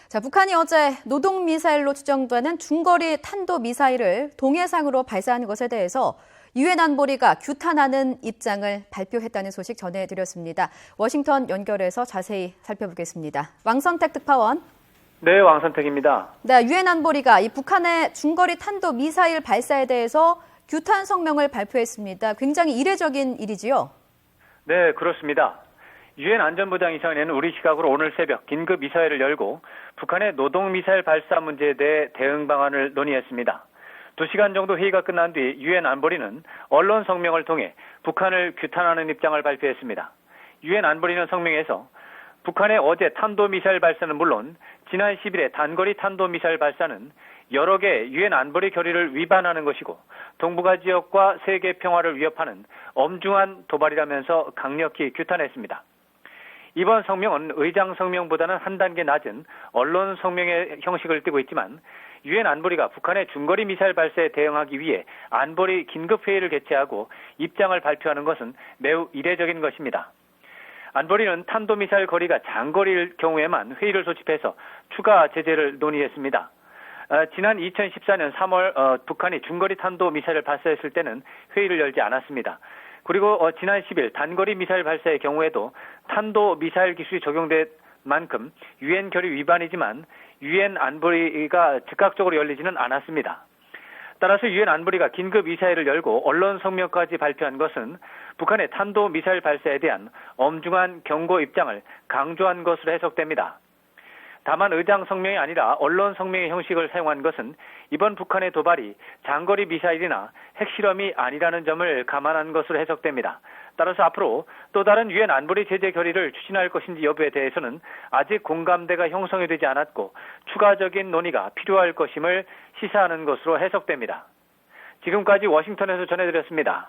자, 북한이 어제 노동미사일로 추정되는 중거리 탄도미사일을 동해상으로 발사하는 것에 대해서 유엔 안보리가 규탄하는 입장을 발표했다는 소식 전해드렸습니다. 워싱턴 연결해서 자세히 살펴보겠습니다. 왕선택 특파원. 네, 왕선택입니다. 네, 유엔 안보리가 이 북한의 중거리 탄도미사일 발사에 대해서 규탄 성명을 발표했습니다. 굉장히 이례적인 일이지요? 네, 그렇습니다. 유엔 안전보장이사회는 우리 시각으로 오늘 새벽 긴급 이사회를 열고 북한의 노동미사일 발사 문제에 대해 대응 방안을 논의했습니다. 2시간 정도 회의가 끝난 뒤 유엔 안보리는 언론 성명을 통해 북한을 규탄하는 입장을 발표했습니다. 유엔 안보리는 성명에서 북한의 어제 탄도미사일 발사는 물론 지난 10일에 단거리 탄도미사일 발사는 여러 개 유엔 안보리 결의를 위반하는 것이고 동북아 지역과 세계 평화를 위협하는 엄중한 도발이라면서 강력히 규탄했습니다. 이번 성명은 의장 성명보다는 한 단계 낮은 언론 성명의 형식을 띠고 있지만 유엔 안보리가 북한의 중거리 미사일 발사에 대응하기 위해 안보리 긴급회의를 개최하고 입장을 발표하는 것은 매우 이례적인 것입니다. 안보리는 탄도미사일 거리가 장거리일 경우에만 회의를 소집해서 추가 제재를 논의했습니다. 지난 2014년 3월 북한이 중거리 탄도미사일을 발사했을 때는 회의를 열지 않았습니다. 그리고 지난 10일 단거리 미사일 발사의 경우에도 탄도미사일 기술이 적용된 만큼 유엔 결의 위반이지만 유엔 안보리가 즉각적으로 열리지는 않았습니다. 따라서 유엔 안보리가 긴급 이사회를 열고 언론 성명까지 발표한 것은 북한의 탄도미사일 발사에 대한 엄중한 경고 입장을 강조한 것으로 해석됩니다. 다만 의장 성명이 아니라 언론 성명의 형식을 사용한 것은 이번 북한의 도발이 장거리 미사일이나 핵실험이 아니라는 점을 감안한 것으로 해석됩니다. 따라서 앞으로 또 다른 유엔 안보리 제재 결의를 추진할 것인지 여부에 대해서는 아직 공감대가 형성이 되지 않았고 추가적인 논의가 필요할 것임을 시사하는 것으로 해석됩니다. 지금까지 워싱턴에서 전해드렸습니다.